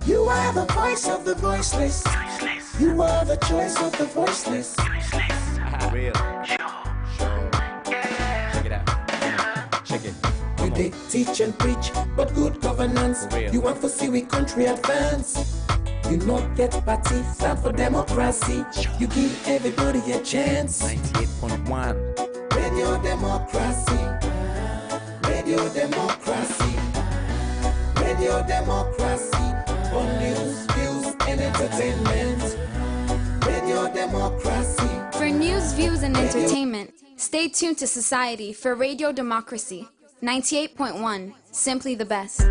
You are the voice of the voiceless. You are the choice of the voiceless. Real. Show. Check it out. Check it. You did teach and preach, but good governance. You want to see we country advance. You not get party, stand for democracy. You give everybody a chance. 98.1. Radio Democracy. Radio Democracy. Radio Democracy. For news, views, and entertainment. Radio Democracy. For news, views, and entertainment, stay tuned to Society for Radio Democracy. 98.1, simply the best.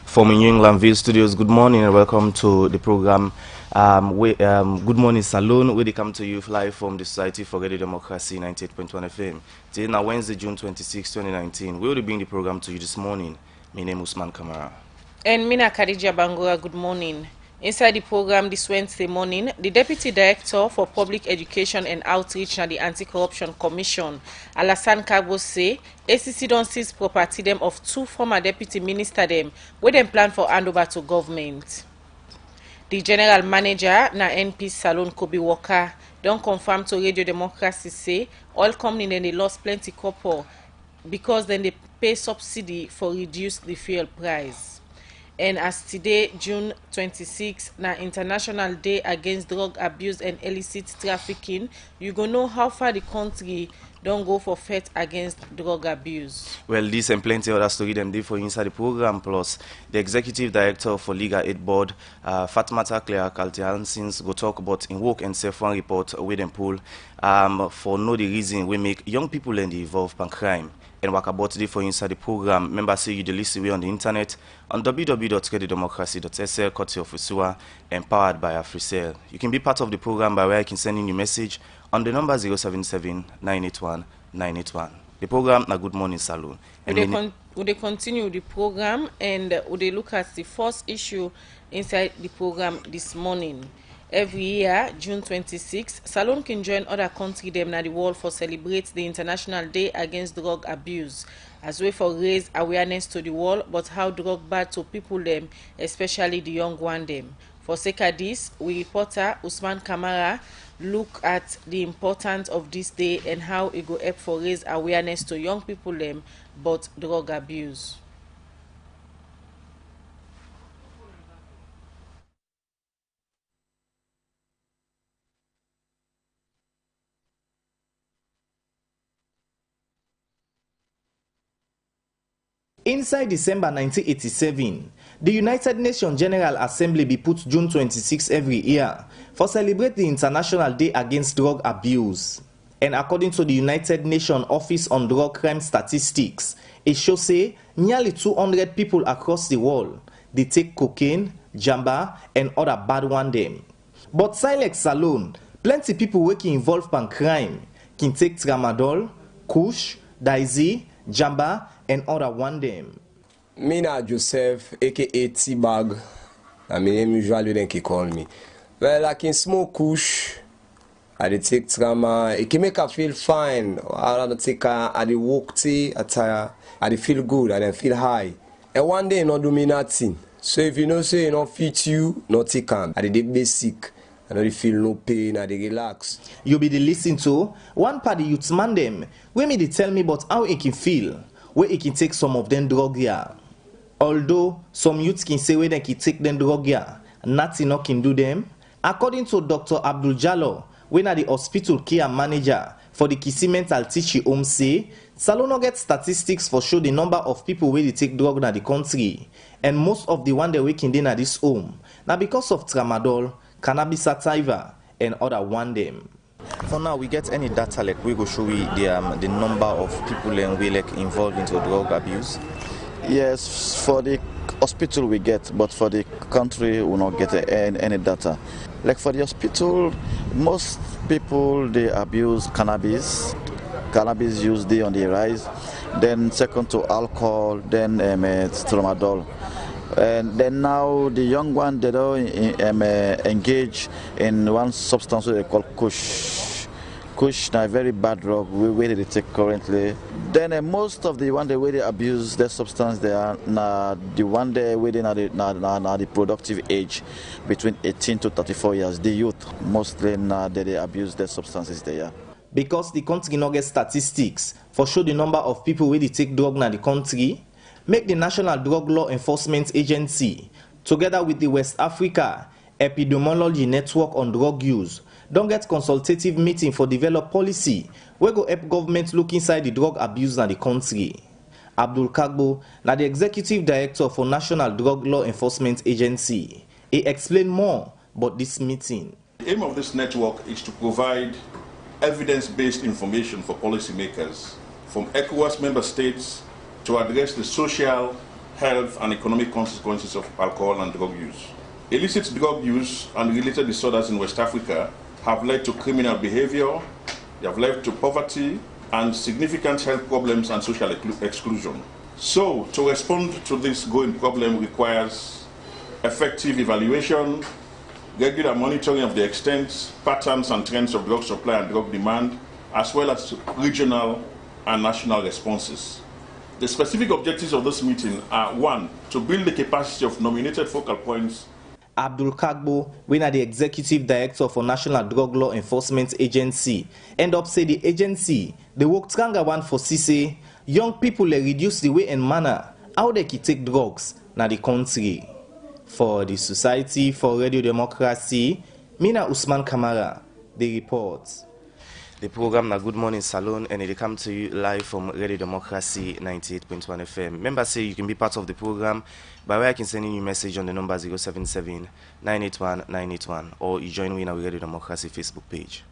From New England View Studios, good morning and welcome to the program. Good morning, Salon, where they come to you live from the Society for Radio Democracy 98.1 FM. Today, now Wednesday, June 26, 2019. We will bring the program to you this morning. My name is Usman Kamara. And Mina Khadija Bangura, good morning. Inside the program this Wednesday morning, the Deputy Director for Public Education and Outreach at the Anti-Corruption Commission, Alassane Kabo, say ACC don't seize property them of two former Deputy Minister them, where them plan for handover to government. The General Manager na NP Salon Kobe Walker don't confirm to Radio Democracy say oil company then they lost plenty copper because then they pay subsidy for reduce the fuel price. And as today, June 26, na International Day Against Drug Abuse and Illicit Trafficking, you go know how far the country don't go for fight against drug abuse. Well, this and plenty other story them did for inside the program, plus the Executive Director for Legal Aid Board, Fatmata Claire Kaltiansins, go talk about in work and self one report with them pull for no the reason we make young people and involved in crime. And work about today for inside the program. Members say you the list away on the internet on www.creditdemocracy.sl, courtesy of Usua, empowered by AfriCell. You can be part of the program by where I can send in your message on the number 077-981-981. The program na Good Morning Salon. Would they continue the program and would they look at the first issue inside the program this morning? Every year, June 26, Salon can join other countries them in the world for celebrate the International Day Against Drug Abuse, as way for raise awareness to the world about how drug bad to people them, especially the young one them. For sake of this, we reporter Usman Kamara look at the importance of this day and how it go help for raise awareness to young people them about drug abuse. Inside December 1987, the United Nations General Assembly be put June 26 every year for celebrate the International Day Against Drug Abuse. And according to the United Nations Office on Drug Crime Statistics, it shows say nearly 200 people across the world, they take cocaine, jamba, and other bad one them. But Silex Salon, plenty people working involved in crime can take tramadol, kush, daisy, jamba, and other one them. Mina Joseph, aka T-Bag, I mean usually then he call me. Well, I can smoke kush, I dey take trama, it can make her feel fine. I don't take her, I dey walk tea, I dey feel good, I dey feel high. And one day not do me nothing. So if you know say it not fit you, not take am. I dey basic. I don't feel no pain, I dey relax. You be the listen to one party youth man them, where me they tell me about how it can feel, where it can take some of them drug here. Although some youths can say where they can take them drug here, nothing no can do them. According to Dr. Abdul Jallo, when at the hospital care manager for the Kisi Mental Teaching Home say, Salon no get statistics for show the number of people where they take drug in the country, and most of the one they working in at this home. Now because of tramadol, cannabis sativa, and other one them. For now, we get any data like we go show you the number of people and we like involved into drug abuse. Yes, for the hospital we get, but for the country we not get any data. Like for the hospital, most people they abuse cannabis. Cannabis use day on the rise. Then second to alcohol, then tramadol. And then now the young one, they don't engage in one substance they call kush. Kush is a very bad drug we they take currently. Then most of the one they way they abuse their substance, they are the one they within the productive age between 18 to 34 years. The youth mostly they abuse their substances there. Because the country no get statistics for show the number of people where they take drug in the country, make the National Drug Law Enforcement Agency, together with the West Africa Epidemiology Network on Drug Use, don't get consultative meeting for develop policy where go help government look inside the drug abuse in the country. Abdul Kagbo, now the Executive Director for National Drug Law Enforcement Agency, he explained more about this meeting. The aim of this network is to provide evidence-based information for policymakers from ECOWAS member states to address the social, health, and economic consequences of alcohol and drug use. Illicit drug use and related disorders in West Africa have led to criminal behavior, they have led to poverty, and significant health problems and social exclusion. So, to respond to this growing problem requires effective evaluation, regular monitoring of the extent, patterns, and trends of drug supply and drug demand, as well as regional and national responses. The specific objectives of this meeting are: 1, to build the capacity of nominated focal points. Abdul Kagbo, when the Executive Director for National Drug Law Enforcement Agency, end up say the agency, they work stronger one for CC, young people they reduce the way and manner how they can take drugs na the country. For the Society for Radio Democracy, Mina Usman Kamara, the reports. The program na Good Morning Salon, and it come to you live from Radio Democracy 98.1 FM. Members say you can be part of the program by way I can send you a message on the number 077 981 981, or you join me in our Radio Democracy Facebook page.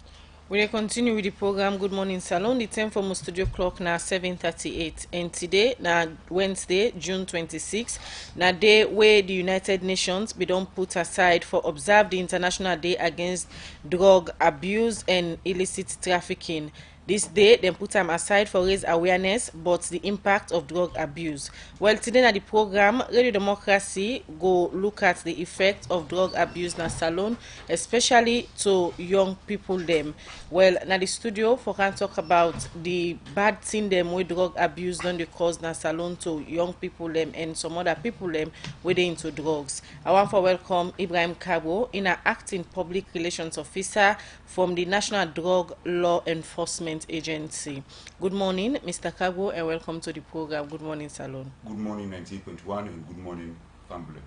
We will continue with the program Good Morning Salon. The time for my studio clock now 7:38, and today na Wednesday, June 26, na day where the United Nations be don't put aside for observe the International Day Against Drug Abuse and Illicit Trafficking. This day, then put time aside for raise awareness about the impact of drug abuse. Well, today at the program, Radio Democracy go look at the effect of drug abuse na Salon, especially to young people them. Well, na the studio for can talk about the bad thing them with drug abuse done the cause na Salon to young people them and some other people them with into drugs. I want to welcome Ibrahim Kabo, in an acting public relations officer from the National Drug Law Enforcement Agency. Good morning, Mr. Kabo, and welcome to the program. Good morning, Salon. Good morning, 98.1, and good morning, family.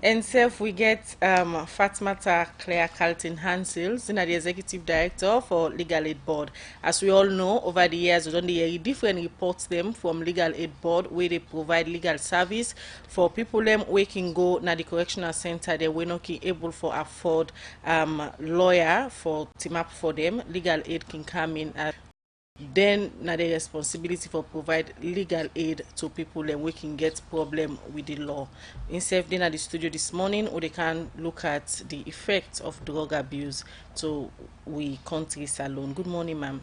And self, we get Fatmata Claire Carlton Hansels, the Executive Director for Legal Aid Board. As we all know, over the years, we've done the different reports them from Legal Aid Board, where they provide legal service for people them we can go na the correctional center. They were not able for afford lawyer for team up for them. Legal aid can come in. Then na the responsibility for provide legal aid to people and we can get problem with the law. Instead, then at the studio this morning, we can look at the effect of drug abuse to we country Salon. Good morning, ma'am.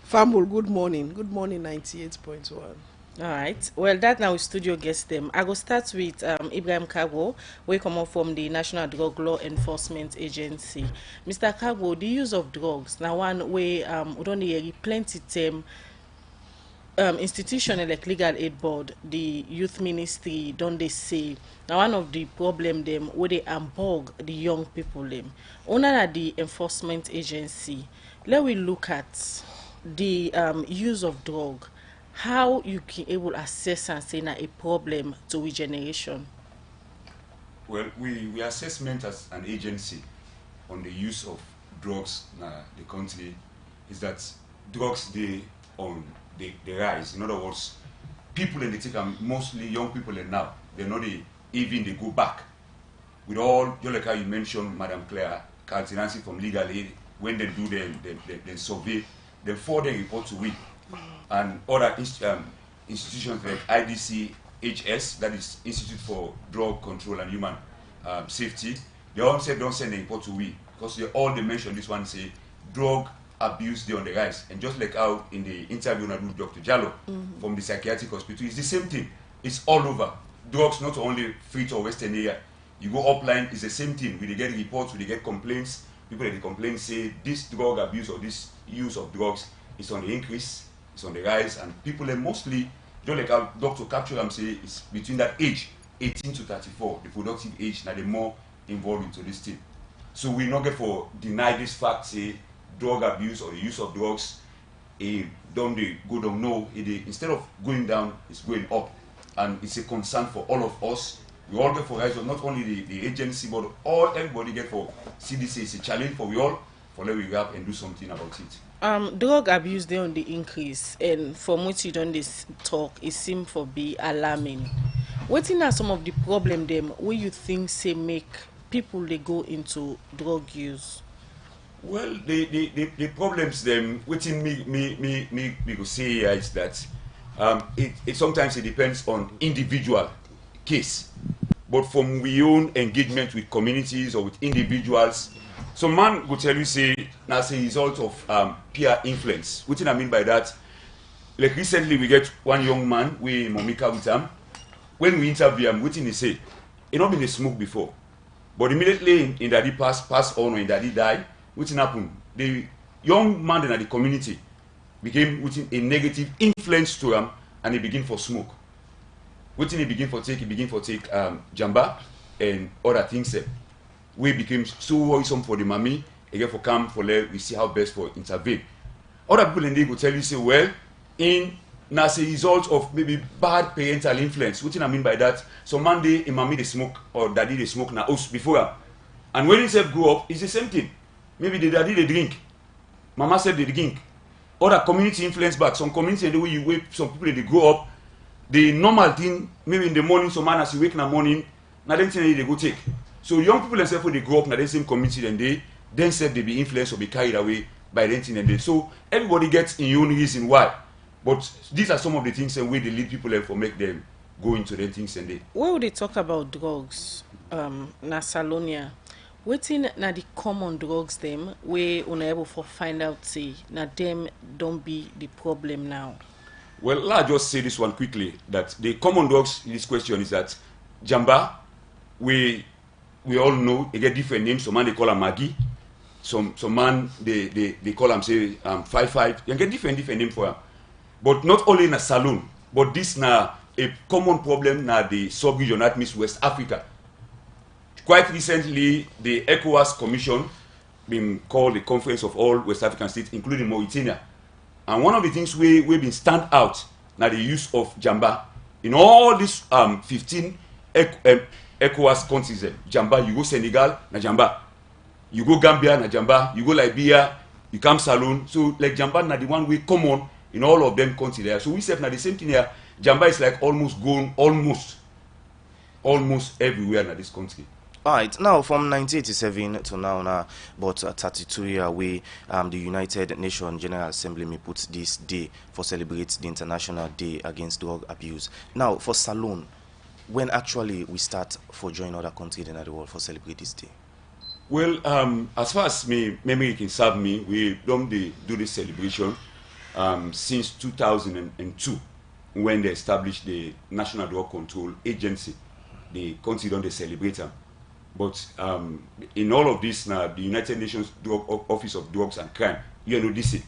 Famble, good morning. Good morning, 98.1. All right. Well, that now studio guest them. I go start with Ibrahim Kabo. We come up from the National Drug Law Enforcement Agency. Mr. Kabo, the use of drugs now one way we don't hear plenty term institution like Legal Aid Board, the Youth Ministry, don't they say now one of the problem them where they unbog the young people them. Under the enforcement agency, let we look at the use of drug. How you can able assess and say na a problem to we generation? Well, we assessment as an agency on the use of drugs in the country is that drugs they on the rise. In other words, people in the take are mostly young people and now they're not even they go back. With all just like how you mentioned, Madam Claire Carlton from Legal Aid, when they do the survey, then for they report to we. And other institutions like IDC HS, that is Institute for Drug Control and Human Safety, they all said don't send the report to we because they all they mentioned this one say drug abuse they on the rise. And just like how in the interview I do with Dr. Jallo from the psychiatric hospital, it's the same thing. It's all over. drugs not only Fleet or Western area. You go upline, it's the same thing. We dey get reports, we dey get complaints. People that complain say this drug abuse or this use of drugs is on the increase, it's on the rise, and people are mostly, just like our doctor capture them say, it's between that age, 18 to 34, the productive age, now they're more involved into this thing. So we not get for deny this fact, say drug abuse or the use of drugs, don't they go down? No, instead of going down, it's going up, and it's a concern for all of us. We all get for rise, not only the agency, but everybody get for CDC. It's a challenge for we all, for let we up and do something about it. Drug abuse they on the increase, and from what you done this talk, it seems for be alarming. What are some of the problem them where you think say make people they go into drug use? Well, the problems them within me go say here is that it sometimes it depends on individual case, but from we own engagement with communities or with individuals, some man will tell you say as a result of peer influence. What I mean by that, like recently we get one young man we Momika with him. When we interview him, what he say? He not been a smoke before, but immediately in daddy pass on or in daddy die, what happened? The young man in the community became within a negative influence to him, and he begin for smoke. What he begin for take jamba and other things. We became so worrisome for the mommy, again for come for let we see how best for intervene. Other people in there will tell you say, well, as a result of maybe bad parental influence. What I mean by that? So Monday, a mommy they smoke or daddy they smoke na us before her. And when himself grow up, it's the same thing. Maybe the daddy they drink, mama said they drink. Other community influence back. Some community and the way you wake, some people they grow up, the normal thing, maybe in the morning, some man as you wake in the morning, now them thing they go take. So young people themselves when they grow up in the same community and they themselves they be influenced or be carried away by the thing and they. So everybody gets in own reason why. But these are some of the things and way they lead people for make them go into the things and they. When would they talk about drugs, na Salonia, waiting na the common drugs them we unable for find out say na them don't be the problem now. Well, let's just say this one quickly that the common drugs in this question is that jamba, we all know they get different names. Some man they call them Maggie, some man they call them say 5-5. You get different names for them. But not only in a Salon, but this na a common problem na the sub-region that means West Africa. Quite recently, the ECOWAS Commission been called the Conference of All West African States, including Mauritania. And one of the things we've been stand out now the use of jamba in all these 15 ECOWAS countries. Jamba, you go Senegal, na jamba. You go Gambia, na jamba. You go Liberia, you come Salon. So like jamba na the one way common in all of them countries there. So we say now the same thing here. Jamba is like almost gone, almost everywhere in this country. Alright, now from 1987 to now, about 32 years away, the United Nations General Assembly may put this day for celebrate the International Day Against Drug Abuse. Now, for Salon, when actually we start for join other countries in the world for celebrate this day? Well, as far as me memory can serve me, we don't do this celebration since 2002 when they established the National Drug Control Agency. The country don't celebrate them. But in all of this now, the United Nations Office of Drugs and Crime, UNODC,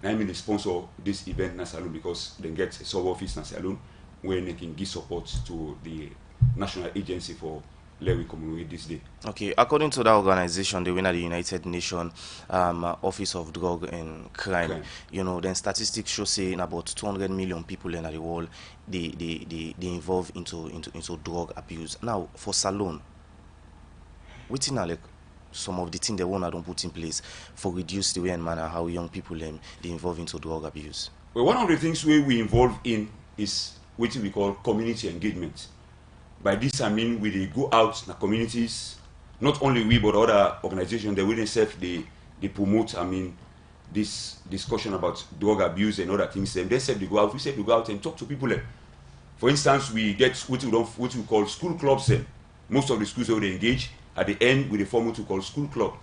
I mean they sponsor this event in Salon because they get a sub-office in Salon where they can give support to the national agency for Lewy commemorate this day. Okay, according to that organization, the winner the United Nations Office of Drug and Crime, you know, then statistics show saying about 200 million people in the world they involve into drug abuse. Now for Salon, what's like some of the things they want to don't put in place for reduce the way and manner how young people they involve into drug abuse? Well, one of the things we involve in is what we call community engagement. By this I mean we go out in the communities, not only we but other organizations that we themselves they promote this discussion about drug abuse and other things. And they said they go out, we said we go out and talk to people. For instance, we get what we call school clubs. Most of the schools where they engage at the end with a form what we call school club.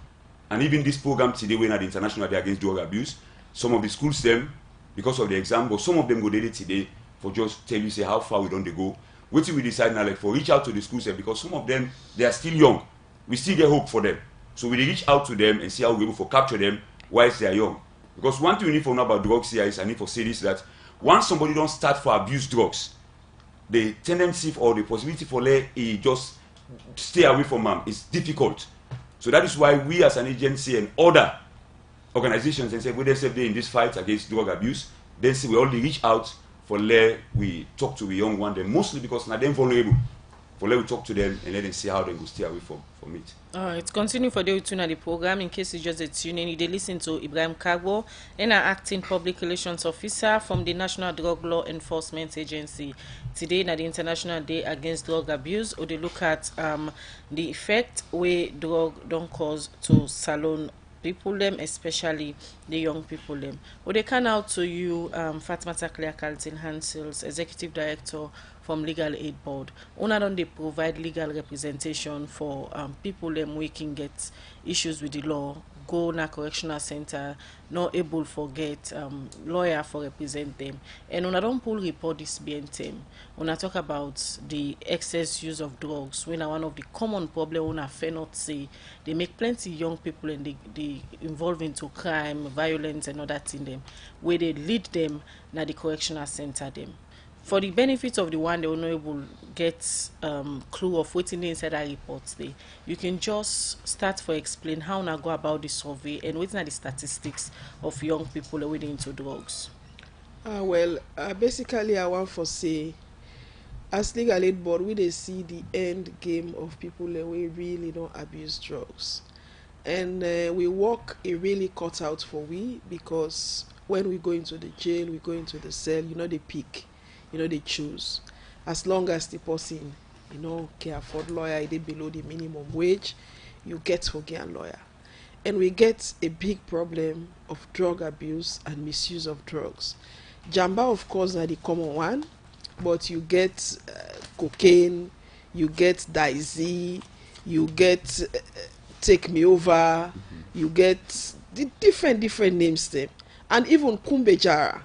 And even this program today when at the International Day Against Drug Abuse, some of the schools them, because of the exam, but some of them go daily today for just tell you say how far we don't they go. what we decide now, like for reach out to the schools because some of them they are still young. We still get hope for them. So we reach out to them and see how we're able to capture them whilst they are young. Because one thing we need to know about drugs here is I need to say this that once somebody don't start for abuse drugs, the tendency or the possibility for let just stay away from them is difficult. So that is why we as an agency and other organizations and say we they in this fight against drug abuse, then see we only reach out for let we talk to the young one, then mostly because now they're vulnerable. For let we talk to them and let them see how they will stay away from it. Alright, continue for the tune at the program. In case you just a tune in, you listen to Ibrahim Kagbo, an acting public relations officer from the National Drug Law Enforcement Agency. Today, na the International Day Against Drug Abuse, or they look at the effect where drug don't cause to Salon people them, especially the young people them. Well, they can out to you, Fatmata Clear Carlton Hansels, Executive Director from Legal Aid Board. Una don't they provide legal representation for people them we can get issues with the law, go na correctional center, not able to get lawyer for represent them. And una don't pull report this BNTM. Una talk about the excess use of drugs, when one of the common problem una fair not say they make plenty young people and they involve into crime, violence and all that in them, where they lead them na the correctional center them. For the benefit of the one they will not able get clue of what's in the inside that reports there, you can just start for explain how na go about the survey and what's the statistics of young people who into drugs. Basically I want to say as Legal Aid Board we they see the end game of people that we really don't abuse drugs. And we work a really cut out for we because when we go into the jail, we go into the cell, they pick. They choose. As long as the person, can afford lawyer, they below the minimum wage, you get for a lawyer. And we get a big problem of drug abuse and misuse of drugs. Jamba, of course, are the common one, but you get cocaine, you get Daisy, you get Take Me Over, you get the different names them, and even Kumbejara.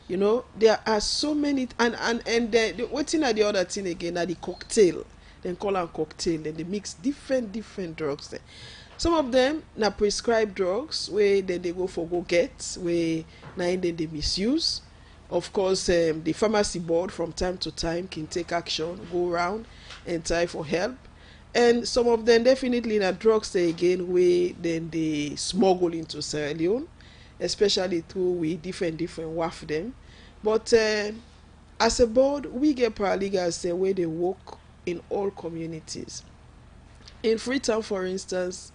There are so many, and waiting at the other thing again, at the cocktail, then call them cocktail, then they mix different drugs there. Some of them na prescribed drugs, where then they go for go get, where then they misuse. Of course, the pharmacy board from time to time can take action, go around and try for help. And some of them definitely na drugs there again, where then they smuggle into Sierra Leone, especially through we different WAF them. But as a board, we get paralegals where they work in all communities. In Freetown, for instance,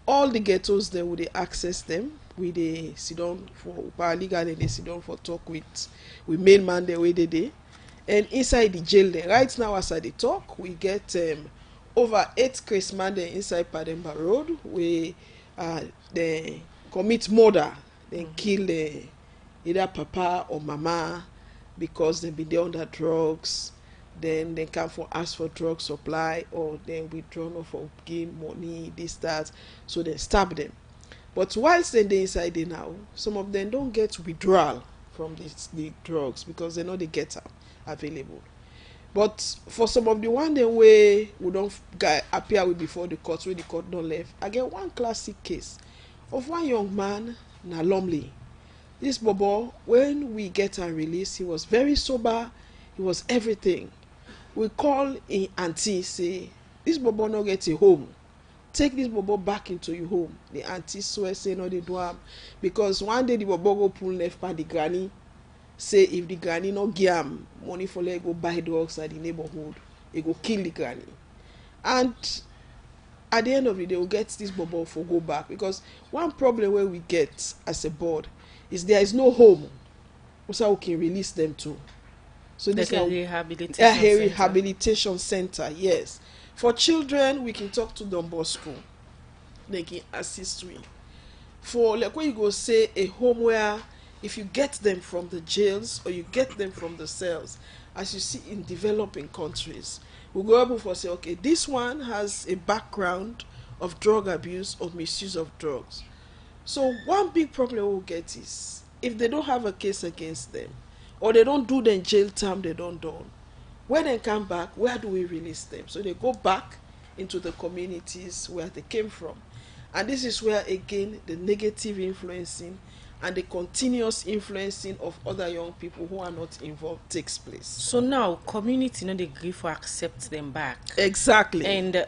all the ghettos there would they access them. We they sit down for paralegal and they sit down for talk with main man there where they day. And inside the jail there, right now as I they talk, we get over 8 case man there inside Pademba Road where they commit murder, they kill either papa or mama because they be there under drugs. Then they come for ask for drug supply or then withdraw for gain money, this, that. So they stab them. But whilst they inside there now, some of them don't get withdrawal from the drugs because they know they get available. But for some of the one they way we don't appear with before the court, where the court don't left, I get one classic case of one young man, Nalomli. This Bobo, when we get and release, he was very sober, he was everything. We call in auntie, say, this Bobo no get a home. Take this Bobo back into your home. The auntie swear, say no, they do am. Because one day the Bobo go pull left by the granny, say if the granny no give am money for let go buy drugs at the neighborhood, he go kill the granny. And at the end of the day, we'll get this Bobo for go back. Because one problem where we get as a board is there is no home. Also, we can release them to. So this is a rehabilitation center. Yes. For children, we can talk to Don Bosco. They can assist we. For like when you go say a home where if you get them from the jails or you get them from the cells, as you see in developing countries, we'll go able to say, okay, this one has a background of drug abuse or misuse of drugs. So one big problem we'll get is if they don't have a case against them or they don't do the jail time they don't do, When they come back, where do we release them? So they go back into the communities where they came from. And this is where, again, the negative influencing and the continuous influencing of other young people who are not involved takes place. So now, community, they agree for accept them back. Exactly. And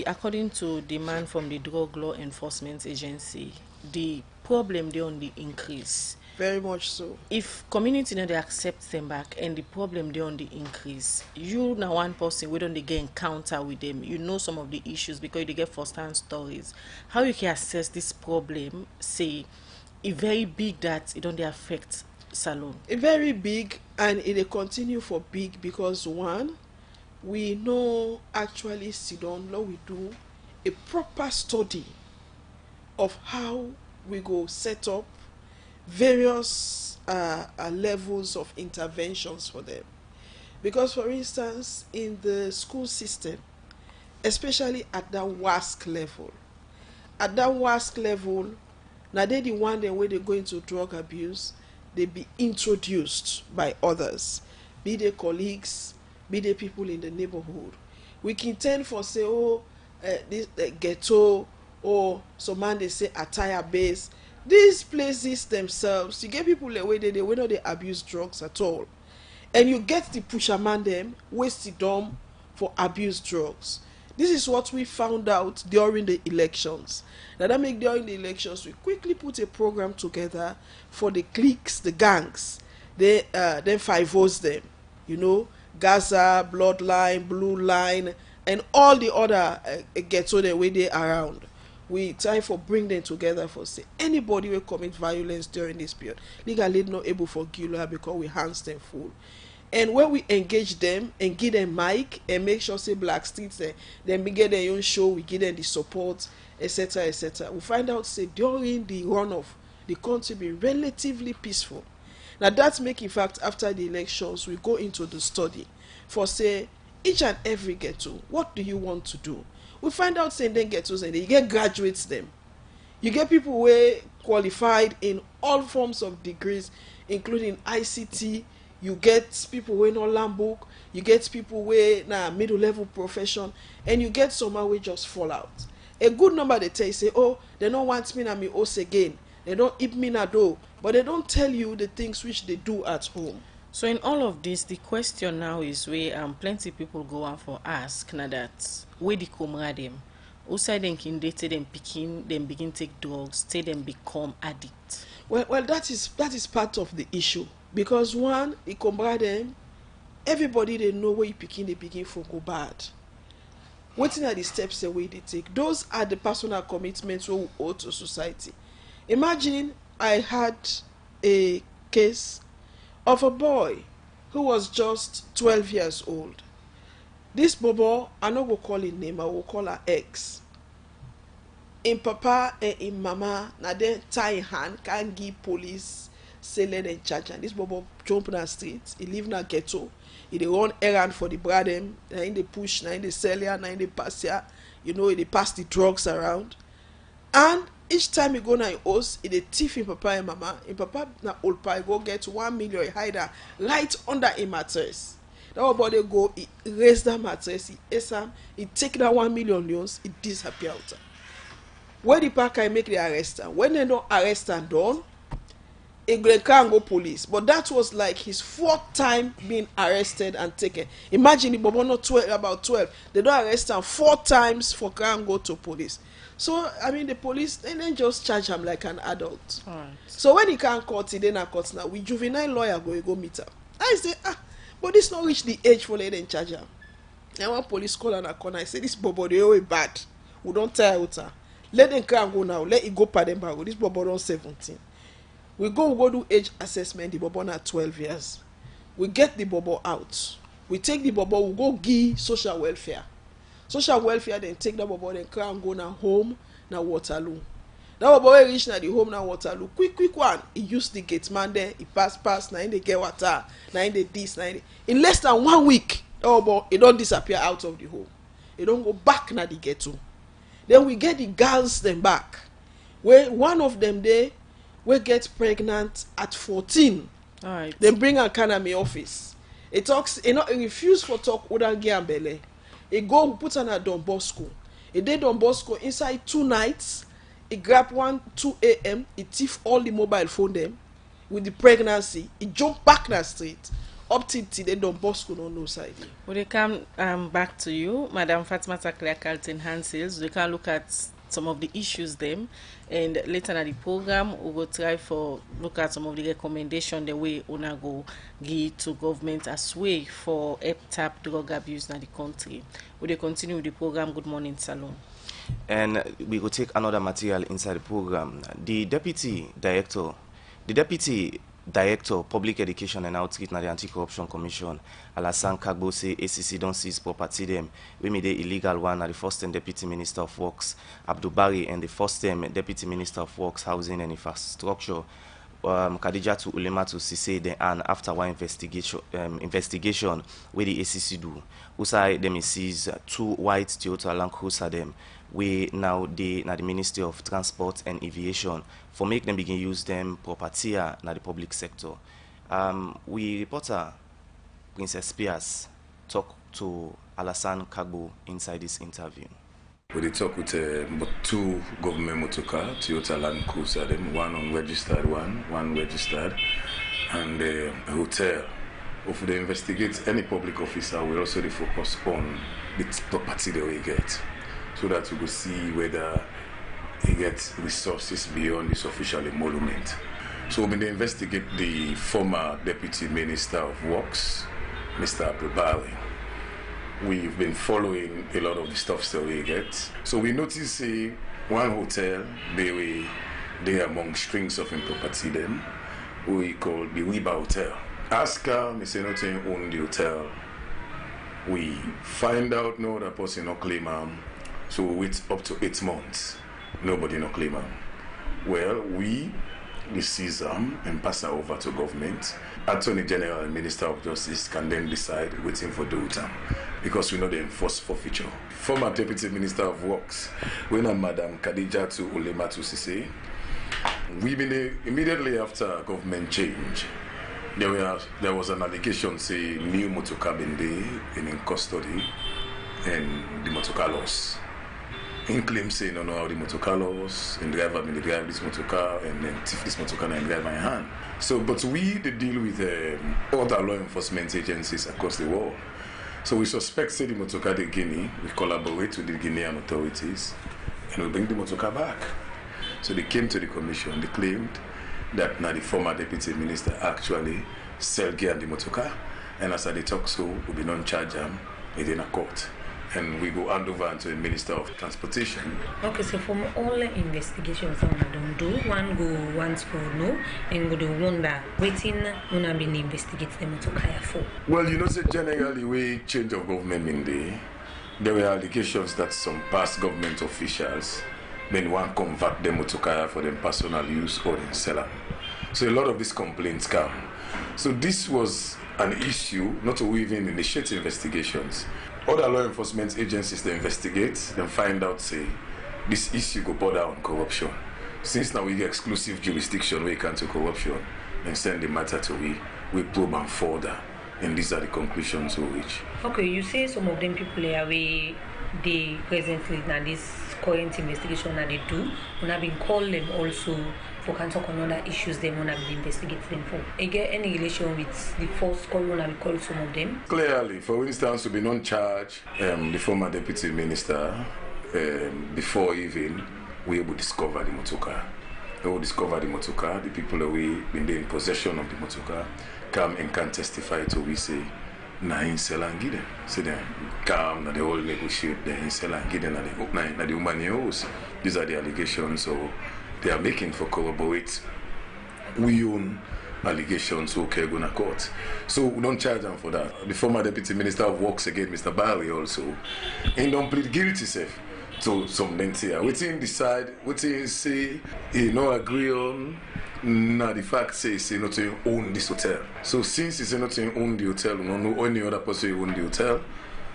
according to demand from the Drug Law Enforcement Agency, the problem they only increase. Very much so. If community they accept them back and the problem they only increase, you now one person we don't get encounter with them. You know some of the issues because you get first-hand stories. How you can assess this problem? Say, it's very big that it don't affect Salon. It's very big, and it continue for big because one, we know actually Sidon law we do a proper study of how we go set up various levels of interventions for them. Because for instance, in the school system, especially at that WASC level, now they the one day where they go into drug abuse, they be introduced by others, be they colleagues, be they people in the neighborhood. We can tend for say, this ghetto, or some man they say attire base. These places themselves, you get people the way they know they abuse drugs at all. And you get the pusher man them, wasted them for abuse drugs. This is what we found out during the elections. Now that make during the elections, we quickly put a program together for the cliques, the gangs. They then five-os them, Gaza, Bloodline, Blue Line, and all the other ghetto the way they around. We try for bring them together for say anybody will commit violence during this period. Legally not able for Gila because we hands them full. And when we engage them and give them mic and make sure say Black Streets there, then we get their own show, we give them the support, etc. etc. We find out say during the runoff, the country be relatively peaceful. Now that's make in fact after the elections we go into the study for say each and every ghetto, what do you want to do? We find out saying then ghettos and you get graduates them. You get people who are qualified in all forms of degrees, including ICT. You get people who are not land book. You get people who are middle level profession, and you get someone who just fall out. A good number they tell you say, oh, they don't want me na me house again. They don't eat me na do, but they don't tell you the things which they do at home. So in all of this, the question now is where plenty people go out for ask now that where the comrade them, outside them can date them picking them begin take drugs, say them become addict. Well, that is part of the issue because one, the comrade them, everybody they know where you picking they begin for go bad. Waiting at the steps the way they take. Those are the personal commitments we owe to society. Imagine I had a case of a boy who was just 12 years old. This bobo, I no go call him name, I will call her ex. In papa and in mama, na then tie hand, can't give police, say let them charge. And this bobo jump in the street, he live in a ghetto, he dey run errand for the brother, na in the push, na in the sell here, na in the pass here, he pass the drugs around. And each time he go na him house, he dey thief him papa and mama. Him papa na old pa, he go get 1 million, he hide her right under a mattress. That body go, he raise that mattress, he ace am, he take that 1 million loans, he disappear out. When the park make the arrest am, when they don't arrest am done, he can't go police. But that was like his 4th time being arrested and taken. Imagine the bobo not 12, about 12. They don't arrest him 4 times for can't go to police. So I mean the police and then just charge him like an adult. Right. So when he can't court, he then a court now. We juvenile lawyer go meet him. I say but this not reach the age for letting charge him. And one police call on a corner. I say this bobo they always bad. We don't tire out her. Let them can go now. Let it go per them back. This bobo on 17. We go do age assessment. The bobo na 12 years. We get the bobo out. We take the bobo. We go give social welfare. Social welfare then take that bobo then can go now home na Waterloo. That bobo reach na the home na Waterloo. Quick one. He use the gate man there. He pass. Na in the get water. Na in the this. In less than 1 week, that bobo he don't disappear out of the home. He don't go back na the ghetto. Then we get the girls them back. Where one of them there will get pregnant at 14. All right. Then bring her Kaname office. It talks, he refused for talk Udangi and Bele. He go put on a Don Bosco. He did Don Bosco inside 2 nights. He grabbed 2 a.m. He thief all the mobile phone them with the pregnancy. He jumped back na street. Up till they Don Bosco no side. Will they come back to you, Madam Fatima Clear Carlton Hansels? We can look at some of the issues them, and later in the program we will try for look at some of the recommendation the way una go give to government as way for help tap drug abuse in the country. We will continue with the program. Good morning, Salon. And we will take another material inside the program. The Deputy Director of Public Education and Outreach na the Anti-Corruption Commission, Alassane Kagbo, say ACC don't seize property them. We made the illegal one at the first-time Deputy Minister of Works, Abdul Bari, and the first-time Deputy Minister of Works, Housing and Infrastructure, Khadijatu Ulematu Sise, and after one investigation where the ACC do, Usai them seize 2 white Toyota Land Cruiser them. We now the Ministry of Transport and Aviation for make them begin use them property na the public sector. We reporter Princess Spears talk to Alassane Kagbo inside this interview. We talk with 2 government motorcar, Toyota Land Cruiser, them one unregistered, one registered, and a hotel. If they investigate any public officer, we also focus on the property that we get, so that we will see whether he gets resources beyond this official emolument. So when they investigate the former Deputy Minister of Works, Mr. Abdul Bari, we've been following a lot of the stuff that we get. So we notice one hotel, they among strings of property then, we call the Wiba Hotel. Ask her, Mr. Nothing own the hotel. We find out no that person no claim so we wait up to 8 months. Nobody no claim Well, we seize them and pass her over to government. Attorney General and Minister of Justice can then decide waiting for the time, because we know they enforce forfeiture. Former Deputy Minister of Works, when Madam Khadijatu Ulematu Sise, immediately after government change, there was an allegation say new motorcar been there in custody and the motorcar loss. He claims say no how the motorcar loss and driver been drive this motorcar and then thief this motorcar and drive my hand. So but we deal with other law enforcement agencies across the world. So we suspect say the motorcar the Guinea, we collaborate with the Guinean authorities and we bring the motorcar back. So they came to the commission, they claimed that now the former deputy minister actually sell gear and the motorcar, and as I talk so we be non-charge them in a court. And we go hand over to the Minister of Transportation. Okay, so from all the investigations that we don't do, one go once for no, and go to wonder, waiting when I've been investigating the motorcar for. Well, you know, say generally we change of government in there were allegations that some past government officials then one convert the motorcar for them personal use or in Salon. So a lot of these complaints come. So this was an issue, not to even initiate investigations. Other law enforcement agencies they investigate, then find out say this issue go border on corruption. Since now we get exclusive jurisdiction we can to corruption, then send the matter to we probe and further, and these are the conclusions we reach. Okay, you say some of them people are away they presently now this current investigation that they do, when I've been called them also for can talk on other issues they want to be investigating them for. Again, any relation with the first call when I call some of them? Clearly, for instance, to be non-charged, the former deputy minister, before even we will discover the motorcar. We will discover the motorcar, the people that we been in possession of the motorcar come and can testify to we say na in Salon give them. So they come, they all negotiate, they in Salon give them, na the woman house. These are the allegations so they are making for corroborate we own allegations okay go to court. So we don't charge them for that. The former Deputy Minister of Works again, Mr. Barry also, he don't plead guilty safe to some here. Waiting decide, waiting say he no agree on now the fact says he not own this hotel. So since he's not own the hotel, we don't know any other person who own the hotel.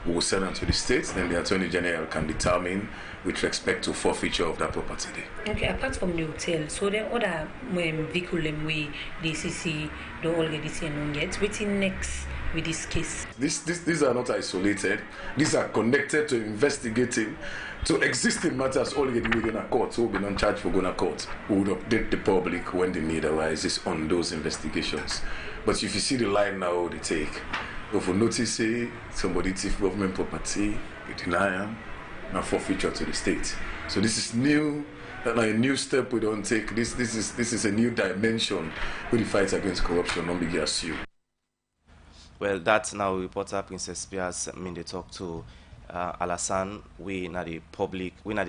We will send them to the states, then the Attorney General can determine with respect to forfeiture of that property. Okay, apart from the hotel, so the other vehicle we the CC don't all get this and don't get. Waiting next with this case. These are not isolated. These are connected to investigating, to existing matters already within a court. So we'll be non-charged for going to court. We would update the public when the need arises on those investigations. But if you see the line now they take, if you notice say somebody thief government property, they deny them, and forfeiture to the state. So this is new. A new step we don't take. This is a new dimension with the fight against corruption. Don't be assumed. Well, that's now reporter Princess Spears. They talk to Alassane. We na the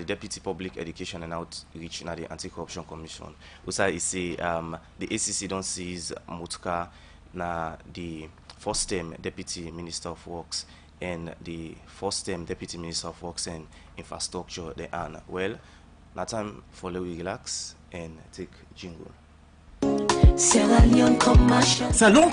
Deputy Public Education and Outreach na the Anti-Corruption Commission. Usa is say the ACC don't seize Mutka na the first term Deputy Minister of Works and the first term Deputy Minister of Works and Infrastructure. They are well. Now time for we relax and take jingle. Salon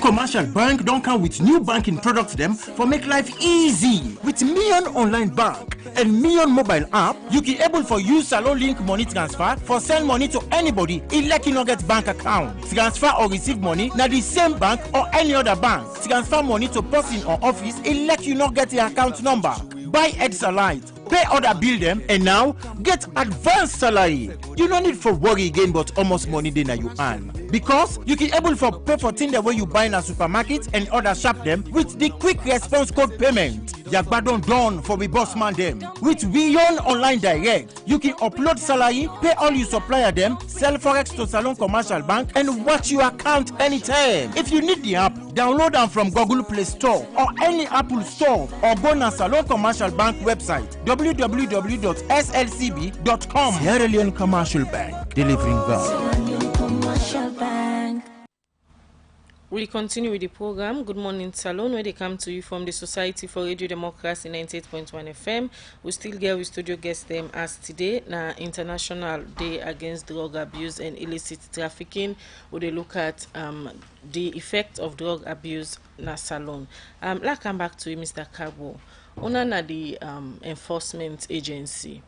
Commercial Bank don't come with new banking products them for make life easy. With Million Online Bank and Million Mobile app, you can able for use Salon Link money transfer for send money to anybody elect you not get bank account. Transfer or receive money na the same bank or any other bank. Transfer money to person or office elect you not get the account number. Buy Ed-Salite, pay other bill them, and now get advanced salary. You don't need for worry again but almost money then you earn. Because you can able for pay for things the way you buy in a supermarket and other shop them with the quick response code payment. Yagbadon done for the boss man them. With Beyond Online Direct, you can upload salary, pay all your supplier them, sell forex to Salon Commercial Bank, and watch your account anytime. If you need the app, download them from Google Play Store or any Apple Store or go to Salon Commercial Bank website www.slcb.com. Sierra Leone Commercial Bank, delivering value. We'll continue with the program. Good morning, Salon, where they come to you from the Society for Radio Democracy 98.1 FM. We still get with studio guests them as today, na International Day Against Drug Abuse and Illicit Trafficking, where they look at the effect of drug abuse na Salon. Let's come back to you, Mr. Kabo. Una na the enforcement agency.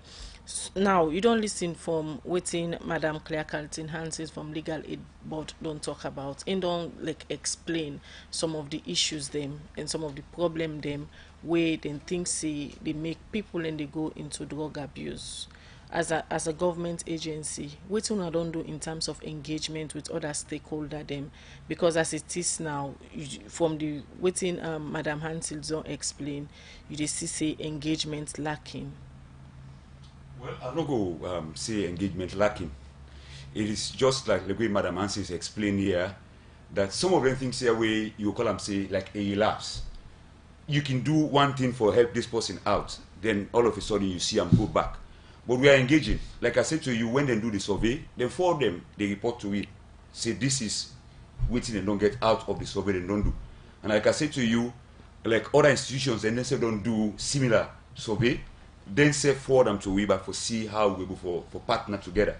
Now, you don't listen from waiting Madam Claire Carlton Hanses from Legal Aid Board don't talk about and don't like explain some of the issues them and some of the problem them where then things say they make people and they go into drug abuse. As a government agency, what you don't do in terms of engagement with other stakeholders them, because as it is now, from the waiting Madam Hansel don't explain, you just see say engagement lacking. Well, I'm not going to say engagement lacking. It is just like the way Madam Hansis explained here, that some of the things here where you call them say like a relapse. You can do one thing for help this person out, then all of a sudden you see them go back. But we are engaging. Like I said to you, when they do the survey, then for them, they report to it. Say this is waiting and don't get out of the survey, they don't do. And like I said to you, like other institutions, and then say don't do similar survey, then say for them to we back for see how we able for partner together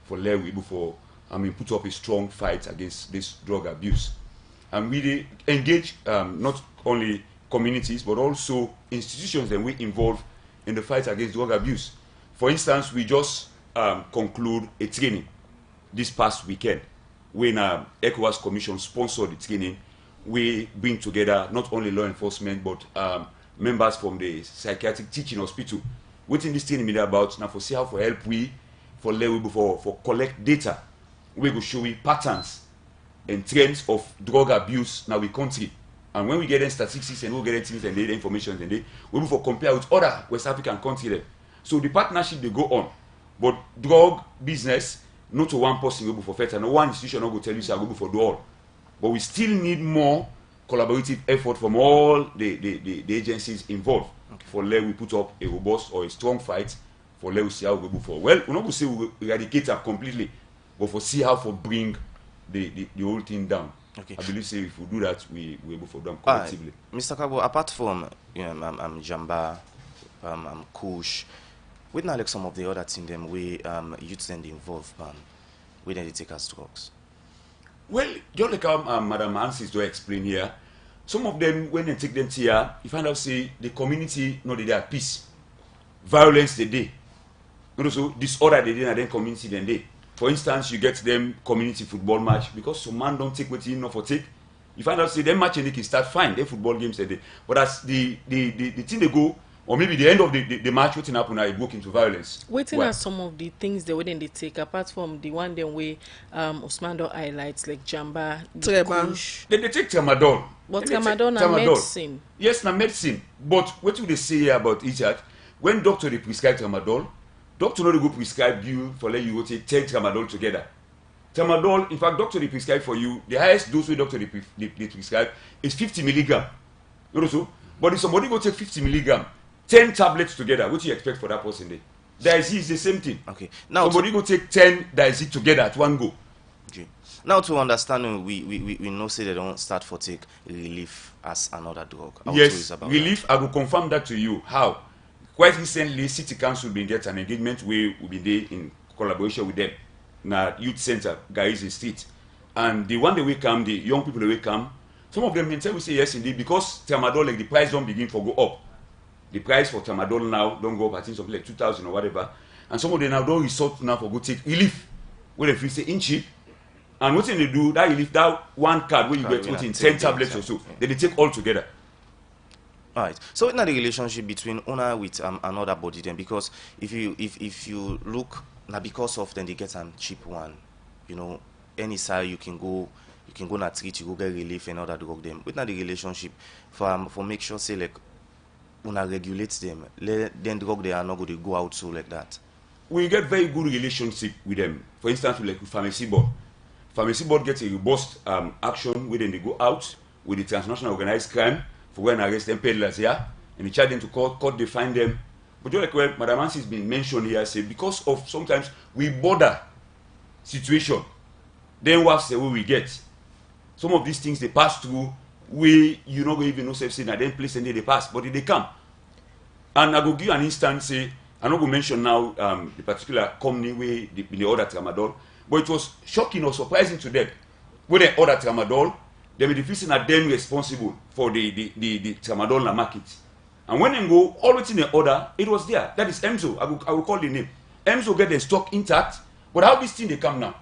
for let we able for put up a strong fight against this drug abuse. And we engage not only communities but also institutions that we involve in the fight against drug abuse. For instance, we just conclude a training this past weekend when ECOWAS Commission sponsored the training. We bring together not only law enforcement but members from the psychiatric teaching hospital. What in this thing mean about now for see how for help we for level for collect data. We go show we patterns and trends of drug abuse now we country. And when we get in statistics and we get things and data information and we will for compare with other West African countries there. So the partnership they go on. But drug business, not to one person will be for better, no one institution will go tell you say I go for do all. But we still need more collaborative effort from all the agencies involved for let we put up a robust or a strong fight for let we see how we go for. Well, we're not going to say we eradicate it completely, but for see how for bring the whole thing down. Okay. I believe say if we do that, we able for them collectively. Mr. Kabo, apart from Jamba, Kush, we not like some of the other things them we youth and involved we then take as drugs. Well, just like how Madam Hansis do explain here, some of them when they take them here, you find out say the community no they at peace, violence they day, also disorder they day and then community then day. For instance, you get them community football match because some man don't take what he know for take, You find out say them match and they can start fine, they football games a day. But as the thing they go, or maybe the end of the match, what's happen now, it work into violence. Waiting are some of the things they wouldn't they take apart from the one them way Osmando highlights like Jamba, Kush. They take tramadol. But tramadol na medicine. Yes, na medicine. But what do they say here about each other? When doctor they prescribe tramadol, doctor no they go prescribe you for let you go take 10 tramadol together. Tramadol, in fact, doctor they prescribe for you, the highest dose where doctor they prescribe is 50 milligram. You know so? But if somebody go take 50 milligram, 10 tablets together, what do you expect for that person there? Diazepam is the same thing. Okay. Now somebody go take 10 diazepam together at one go. Okay. Now to understand, we know say they don't start for take relief as another drug. Yes, relief, I will confirm that to you. How? Quite recently, City Council been get an engagement where we been there in collaboration with them. Na youth center, Gaize Street. And the one that we come, the young people that we come, some of them will say yes indeed, because tramadol, like the price don't begin to go up. The price for tramadol now don't go up, I think something like 2,000 or whatever. And some of them now don't resort now for go take relief. Where they feel say in cheap. And what they do, that relief, that one card where you get in 10 tablets or so, then they take all together. Alright. So it's not the relationship between owner with another body then, because if you look now, because of then they get a cheap one, you know, any side you can go na treat, you go get relief and other drug them. With not the relationship for make sure say like una regulate them, then drug they are not going to go out so like that. We get very good relationship with them. For instance, like with pharmacy board. Pharmacy board gets a robust action where then they go out with the transnational organized crime for going and arrest them peddlers here, and they charge them to court they find them. But just like what Madam Nancy has been mentioned here, say because of sometimes we border situation, then what's the way we get? Some of these things they pass through, we you know even know say that then place and they pass, but they come. And I go give an instance, say I'm not going to mention now the particular company where they order tramadol, but it was shocking or surprising to them when they order tramadol, they were the person are then responsible for the tramadol in the market. And when they go, all within the order, it was there. That is Emzo. I will call the name. Emzo get the stock intact, but how this thing they come now?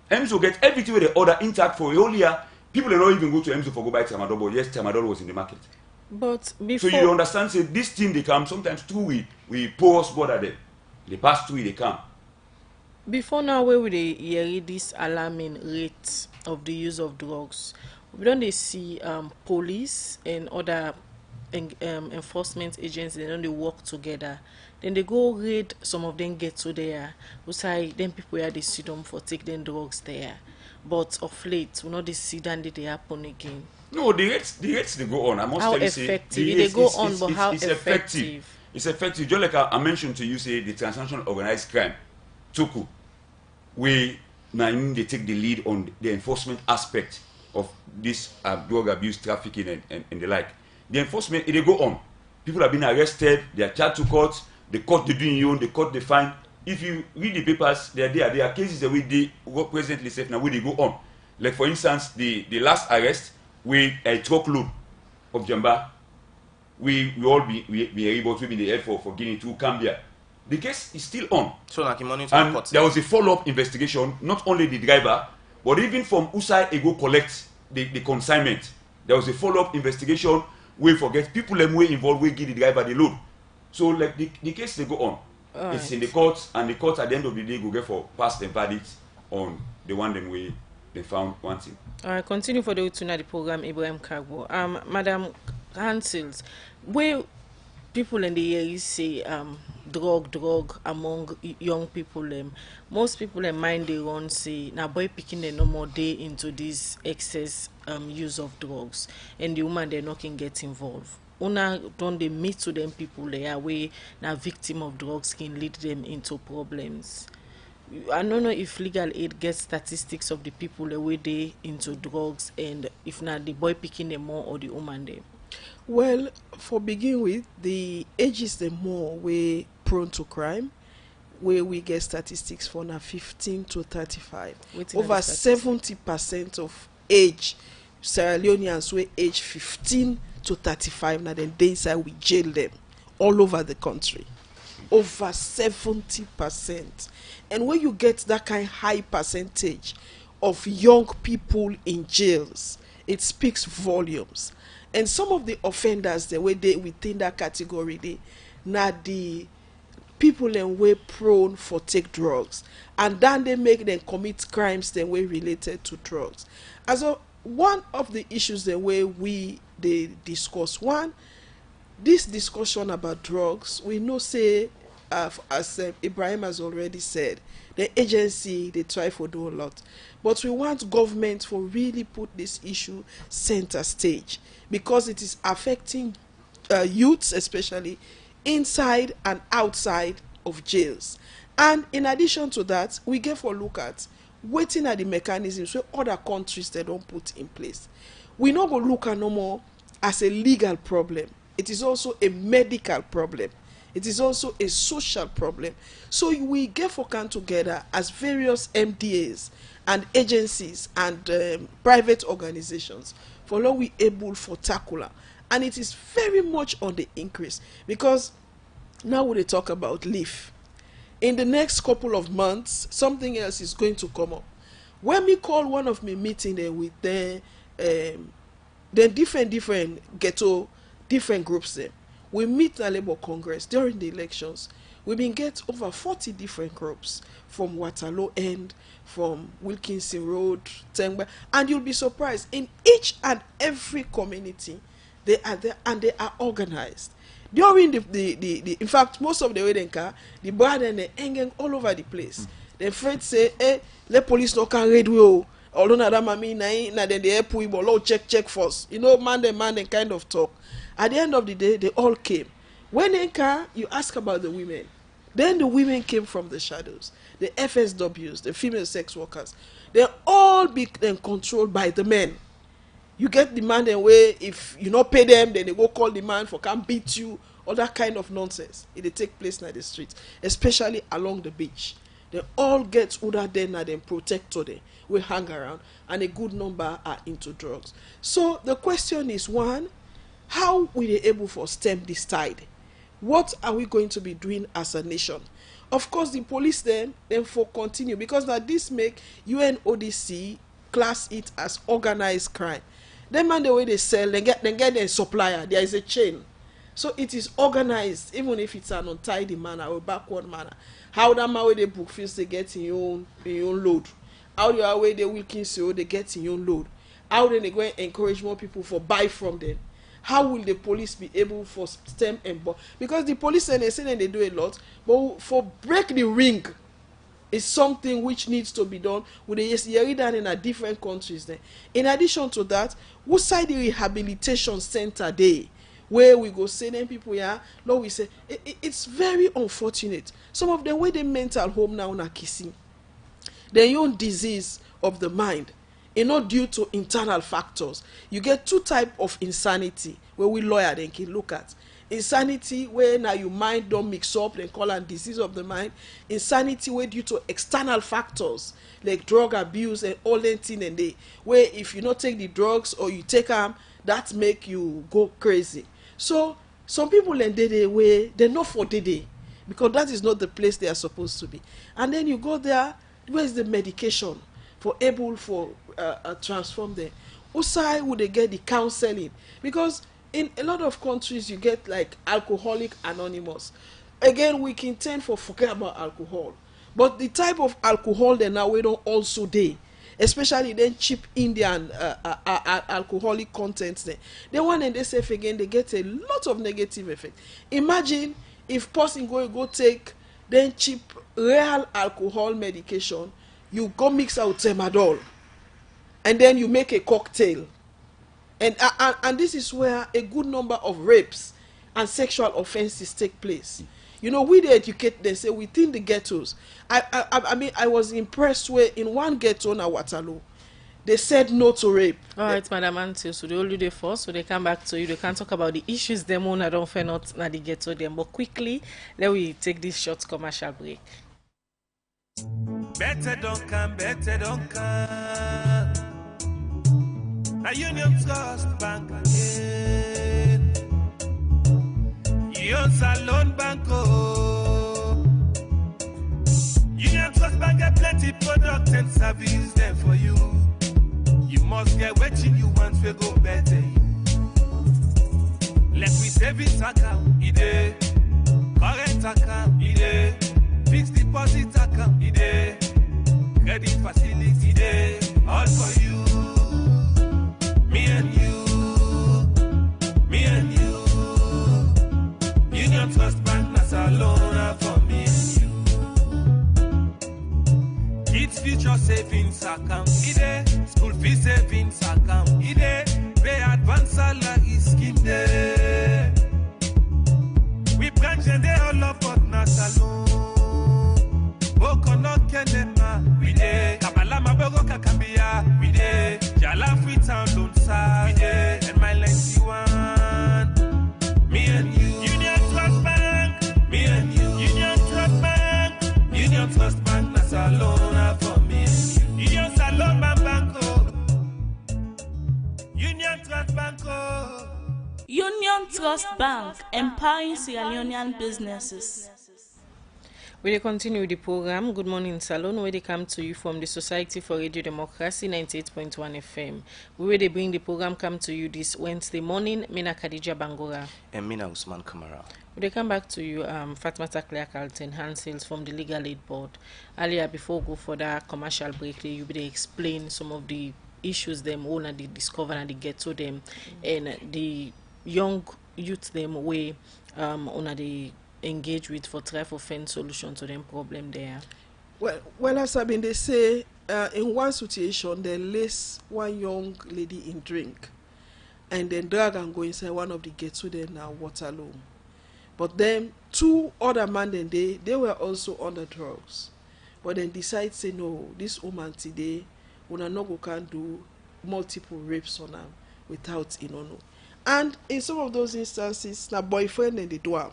Emzo get everything where they order intact for a whole year. People don't even go to Emzo for go buy tramadol, but yes, tramadol was in the market. But before, so you understand, say this thing they come sometimes through we pause border them. They pass through, they come. Before now, where would they hear this alarming rate of the use of drugs? We don't they see police and other enforcement agencies, they don't they work together. Then they go raid, some of them get to there. We say then people where they see them for take them drugs there. But of late, we know they see that they happen again. No, the rates they go on. I must how tell you, effective? Say, they go on, but how effective? It's effective. Just like I mentioned to you, say the transnational organized crime, Tuku, we now they take the lead on the enforcement aspect of this drug abuse, trafficking, and the like. The enforcement, they go on. People have been arrested, they are charged to court, the court they do in your own, the court they find. If you read the papers, there are cases that we presently safe now where they go on. Like for instance, the last arrest with a truckload of Jamba, we all be able to be in the air for Guinea to Cambia. The case is still on. So like and there was a follow-up investigation, not only the driver, but even from Usai Ego collect the consignment. There was a follow-up investigation. We forget people them way involved, we give the driver the load. So like the case they go on. All it's right. In the court, and the court at the end of the day go get for past and verdict on the one them way they found wanting. All right, continue for the tonight the program Ibrahim Kagbo. Madam Hansels, where people in the area say drug among young people most people mind they run say now boy picking the no more day into this excess use of drugs, and the woman they not can get involved. Una don't they meet to them people they are where now victim of drugs can lead them into problems. I don't know if legal aid gets statistics of the people the way they into drugs, and if not the boy picking them more or the woman them. Well, for begin with, the ages the more we prone to crime, where we get statistics for now 15 to 35. Over 70% of age Sierra Leoneans were age 15 to 35 now then they inside we jail them all over the country. Over 70%. And when you get that kind of high percentage of young people in jails, it speaks volumes. And some of the offenders, the way they within that category, they not the people and way prone for take drugs, and then they make them commit crimes the way related to drugs. As a one of the issues the way they discuss one, this discussion about drugs, we know say as Ibrahim has already said, the agency they try for do a lot, but we want government for really put this issue center stage, because it is affecting youths, especially inside and outside of jails. And in addition to that, we get for look at waiting at the mechanisms where other countries they don't put in place. We not go look at no more as a legal problem. It is also a medical problem. It is also a social problem. So we get for come together as various MDAs and agencies and private organizations for how we able for tackle. And it is very much on the increase, because now we talk about leaf. In the next couple of months, something else is going to come up. When we call one of my meeting there with the different ghetto, different groups there, we meet the Labour Congress during the elections. We've been get over 40 different groups from Waterloo End, from Wilkinson Road, Tengba, and you'll be surprised, in each and every community, they are there and they are organized. During the in fact, most of the way they car, the brand and the hanging all over the place. The afraid say, the police no can read we. Although na that mami na then the airport we check first. You know, man kind of talk. At the end of the day, they all came. When in car, you ask about the women. Then the women came from the shadows. The FSWs, the female sex workers. They all be then controlled by the men. You get the man and way, if you not pay them, then they go call the man for come beat you, all that kind of nonsense. It take place in the streets, especially along the beach. They all get other than them protector there. We hang around, and a good number are into drugs. So the question is, one, how will they able to stem this tide? What are we going to be doing as a nation? Of course, the police then for continue, because now this make UNODC class it as organized crime. Them man the way they sell, they get a supplier. There is a chain, so it is organized. Even if it's an untidy manner or backward manner, how that man way they book fees they get in your own load. How the way they Wilkinson they get in your own load. How then they go and encourage more people for buy from them. How will the police be able for stem and ball? Because the police and they say they do a lot, but for break the ring is something which needs to be done with the done in a different countries there. In addition to that, what side the rehabilitation center day where we go say them people no we say it's very unfortunate. Some of them where they mental home now na kissing. Their own disease of the mind. Not due to internal factors. You get two types of insanity where we lawyer then can look at. Insanity where now your mind don't mix up, they call it disease of the mind. Insanity where due to external factors like drug abuse and all that thing, and they where if you not take the drugs or you take them, that make you go crazy. So some people in day way they're not for day because that is not the place they are supposed to be. And then you go there, where's the medication for able for transform them? Also, would they get the counseling? Because in a lot of countries, you get like Alcoholic Anonymous. Again, we can tend for forget about alcohol. But the type of alcohol they now we don't also day, especially then cheap Indian alcoholic contents there. They want and they say again, they get a lot of negative effect. Imagine if person go take then cheap real alcohol medication, you go mix out Temadol, and then you make a cocktail. And this is where a good number of rapes and sexual offenses take place. You know, we they educate, they say within the ghettos. I mean, I was impressed where in one ghetto in Waterloo, they said no to rape. All right, Madam Auntie, so they all do the first, so they come back to you. They can talk about the issues them on. I don't find out na the ghetto them, but quickly, let we take this short commercial break. Better don't come. Now Union Trust Bank again. Your Salon Banco. Union Trust Bank get plenty products and services there for you. You must get what you want to go better. Let me savings account, ide. Current account, ide. Fixed deposit account, ide. Credit facility, ide. All for you. Me and you. Me and you. Union Trust Bank, na Salon for me and you. Kids future savings account, ide. School fee savings account, ide. Pay advance salary scheme, ide. We branch and they all up at na Salon. Bokono kenema, we ide. Kabala mabego kakambia, we ide. Jala Freetown don't sa, we ide. And my lengthy one, me and you. Union Trust Bank, me and you. Union Trust Bank, Union Trust Bank, na Salon for me and you. Union Salon Banco, Union Trust Banco. Union Trust Bank, empowering Sierra Leonean businesses. We will continue the program. Good morning, Salon, where they come to you from the Society for Radio Democracy 98.1 FM. We will bring the program come to you this Wednesday morning. Mina Khadija Bangora. And Mina Usman Kamara. We will come back to you, Fatmata Claire Carlton, hand sales from the Legal Aid Board. Earlier, before we go for that commercial break, you will explain some of the issues them own and they discover and they get to them, and the young youth them way on the engage with for try for find solution to them problem there. Well, as I mean, they say in one situation they lace one young lady in drink, and then drag and go inside one of the gates with them now Waterloo. But then two other men then they were also on the drugs, but then decide say no, this woman today una no go can do multiple rapes on them without no. And in some of those instances, na boyfriend and they do them.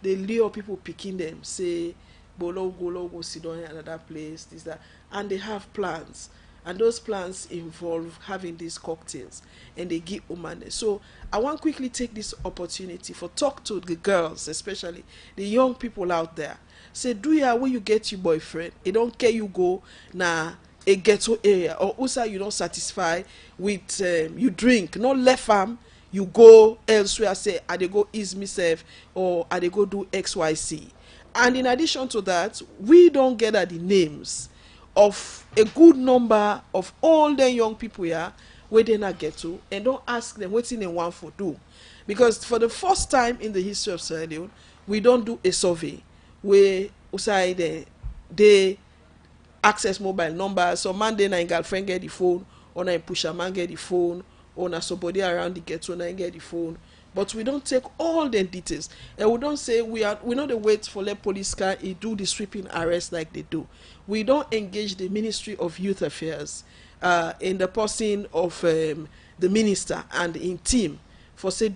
They lure people picking them, say, Bolo, go sit down in another place, this, that. And they have plans. And those plans involve having these cocktails. And they give women. So I want to quickly take this opportunity for talk to the girls, especially the young people out there. Say, do ya where you get your boyfriend? It don't care you go na a ghetto area. Or also you don't satisfy with, you drink, not left farm. You go elsewhere, say, I they go ease myself, or I they go do XYZ. And in addition to that, we don't get at the names of a good number of all the young people here where they not get to, and don't ask them what's in they want for do. Because for the first time in the history of Sierra Leone, we don't do a survey where they access mobile numbers. So man, then a girlfriend get the phone, or a pusher man get the phone, or somebody around the ghetto and get the phone. But we don't take all the details, and we don't say we not wait for the police car and do the sweeping arrest like they do. We don't engage the Ministry of Youth Affairs in the person of the minister and in team for say,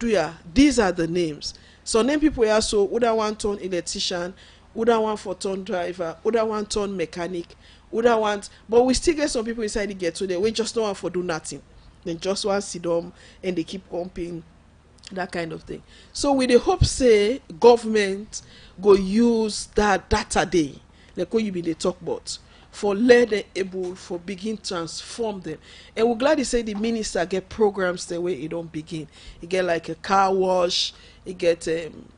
these are the names. So name people here, so would one turn electrician, would one for turn driver, would one turn mechanic, would want, but we still get some people inside the ghetto there we just don't want for do nothing. Then just want to sit down and they keep pumping, that kind of thing. So with the hope say government go use that data day, like what you be the talk about, for let them able for begin transform them. And we're glad to say the minister get programs the way it don't begin. It get like a car wash, it get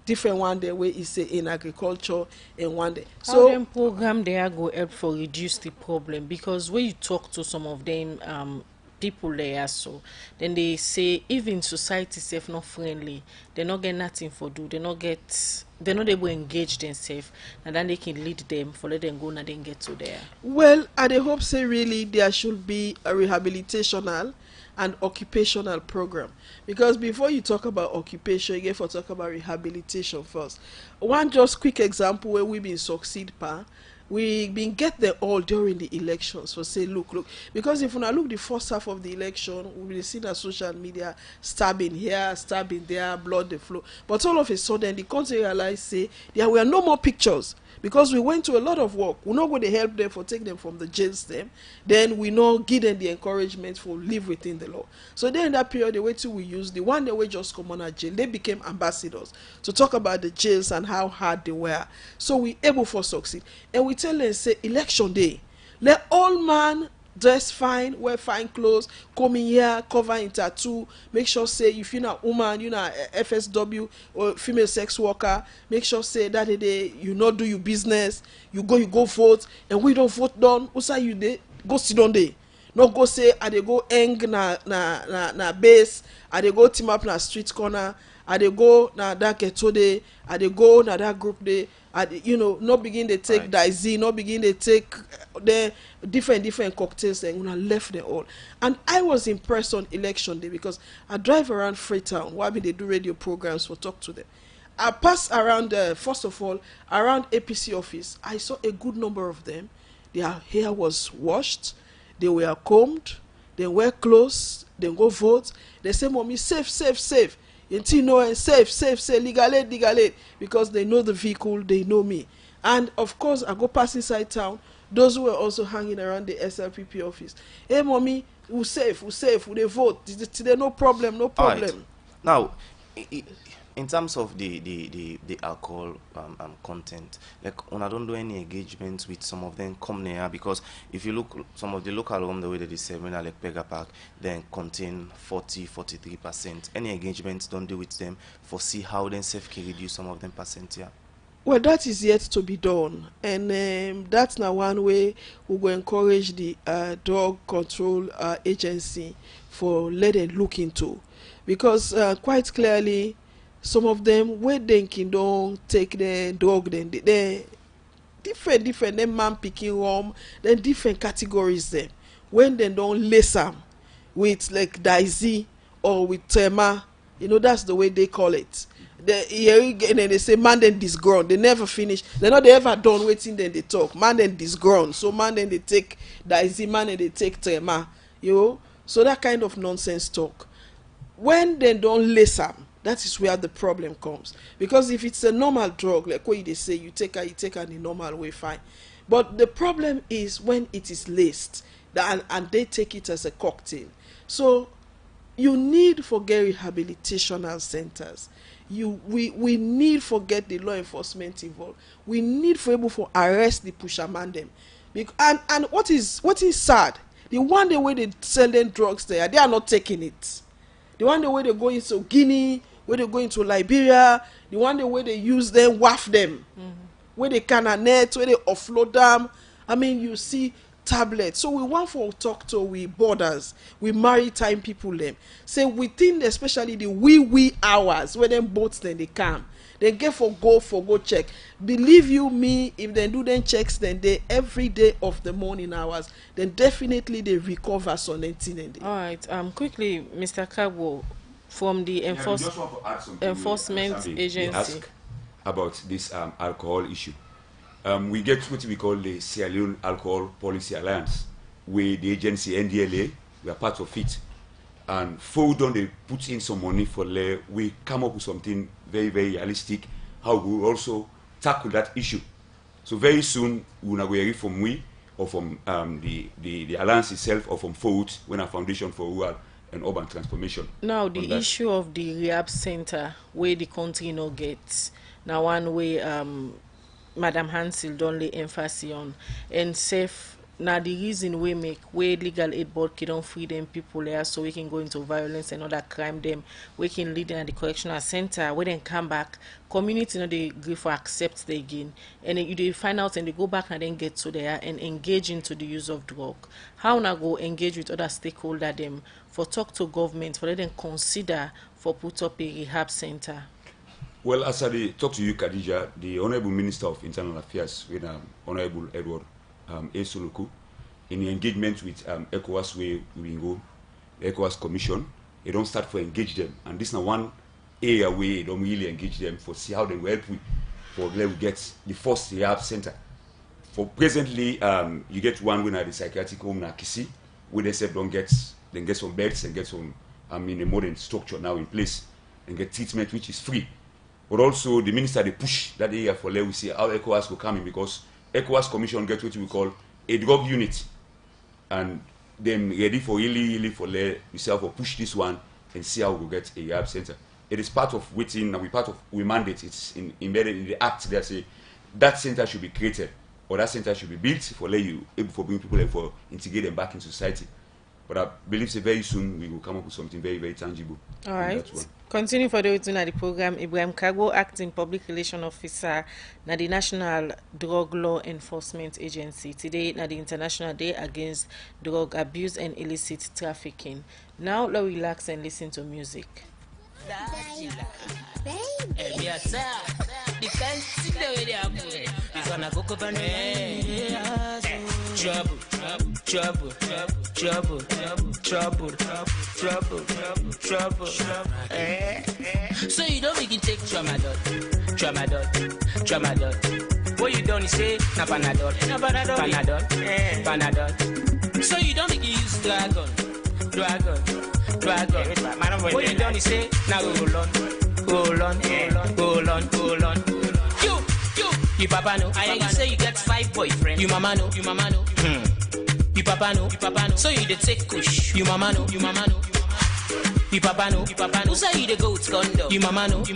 different one the way it's in agriculture and one day. So them program there go help for reduce the problem, because when you talk to some of them people there, so then they say even society self not friendly, they not get nothing for do, they're not able to engage themselves, and then they can lead them for let them go and then get to there. Well, I hope say really there should be a rehabilitational and occupational program, because before you talk about occupation you get to talk about rehabilitation first. One just quick example where we been succeed we been get there all during the elections for say look, because if when I look the first half of the election, we will see that social media stabbing here, stabbing there, blood the flow, but all of a sudden the country realized say there were no more pictures, because we went to a lot of work. We're not going to help them for take them from the jails them, then we not give them the encouragement for live within the law. So then in that period the way till we use the one that way just come on a jail, they became ambassadors to talk about the jails and how hard they were. So we able for succeed, and we tell them say election day let all man dress fine, wear fine clothes, come in here, cover in tattoo, make sure say if you're not woman, you're not FSW or female sex worker, make sure say that day you not do your business, you go vote, and we don't vote done, what's you dey go sit down there. No go say I dey go hang na base, I dey go team up na street corner, I dey go na that ghetto day, I dey go na that group day, no begin they take Daisy, no begin they take the different cocktails and una left them all. And I was impressed on election day because I drive around Freetown, where they do radio programs for talk to them. I passed around, first of all, around APC office. I saw a good number of them. Their hair was washed, they were combed, they wear clothes, they go vote. They say, Mommy, safe. Until know safe, legal, because they know the vehicle, they know me. And of course, I go pass inside town. Those who were also hanging around the SLPP office. Hey, Mommy, we safe, they vote. Today, no problem. Right. Now, in terms of the alcohol content, like when I don't do any engagements with some of them come near, because if you look some of the local home the way they say when I like Pega Park then contain 43%. Any engagements don't do with them for see how then safe can reduce some of them percent, yeah. Well, that is yet to be done, and that's now one way we will encourage the drug control agency for let them look into, because quite clearly some of them where they can don't take the drug, then they different them man picking rum, then different categories them when they don't lace them with like Daisy or with Tema, that's the way they call it. And then they say man then disgrown, they never finish, they ever done waiting, then they talk man then disgrown, so man then they take Daisy, man then they take Tema, so that kind of nonsense talk. When they don't lace them, that is where the problem comes. Because if it's a normal drug, like what they say, you take her in the normal way, fine. But the problem is when it is laced, and they take it as a cocktail. So you need for get rehabilitational centers. We need for get the law enforcement involved. We need for able for arrest the pusherman them. And what is sad, the one day where they sell them drugs there, they are not taking it. The one day where they go into Guinea, where they go into Liberia, the one day where they use them, waft them, where they net, where they offload them. I mean, you see tablets. So we want for talk to we borders, we maritime people them. Say within especially the wee hours where them boats then they come. They get for go check. Believe you me, if they do them checks then they every day of the morning hours, then definitely they recover some 19. All right. Quickly, Mr. Kagwo, from the enforcement agency. Ask about this alcohol issue. We get what we call the Salon Alcohol Policy Alliance, where the agency NDLA, we are part of it. And for they put in some money for we come up with something very, very realistic, how we will also tackle that issue. So very soon, we will hear from we, or from the alliance itself, or from FOUT, when a foundation for rural and urban transformation. Now, the issue of the rehab center, where the country gets, now one way Madam Hansel don't lay emphasis on, and safe. Now the reason we make where legal aid board can free them people there so we can go into violence and other crime them, we can lead them at the correctional center, we then come back, community they agree for accept the again, and then they find out and they go back and then get to there and engage into the use of drug. How now go engage with other stakeholder them for talk to government for let them consider for put up a rehab center? Well, as I talk to you, Khadija, the Honorable Minister of Internal Affairs, with Honorable Edward Esuluku, in the engagement with ECOWAS where we go, the ECOWAS Commission, they don't start to engage them. And this is one area where they don't really engage them for see how they will help for let we get the first rehab center. For presently, you get one when at the psychiatric home na Kisi, where they say don't get some beds and get some a modern structure now in place and get treatment which is free. But also the minister they push that area for let we see how ECOWAS will come in, because ECOWAS Commission get what we call a drug unit, and then ready for really for let yourself or push this one and see how we get a rehab center. It is part of waiting, and we mandate. It's embedded in the act that say that center should be created other centers should be built for bring people and for integrate them back in society. But I believe very soon we will come up with something very, very tangible. All right. Continue for the routine at the program. Ibrahim Kagbo, acting public relation officer na the National Drug Law Enforcement Agency. Today na the International Day Against Drug Abuse and Illicit Trafficking. Now let's relax and listen to music. Trouble, trouble, trouble, trouble, trouble, trouble. So you don't make it take tramadol. What you done is say na panadol. So you don't make it use dragon. What you done is say na roll on. You papa know. I you say you get 5 boyfriends. You mama know. You papa know. So you dey take kush. You mama know. You papa know. Who say you dey go with condo? You mama know. You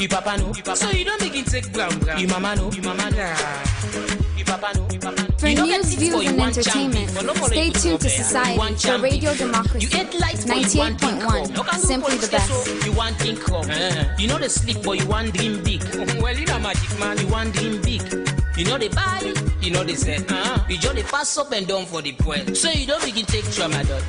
papa know. So you don't make it take brown. You mama know. You papa know. For news, views, and entertainment, stay tuned to Society for Radio Democracy 98.1. Simply the best. You want income. You know the sleep, but you want dream big. Well, you know magic man, you want dream big. You know the buy, you know the sell. You just the pass up and down for the point. So you don't begin take tramadol.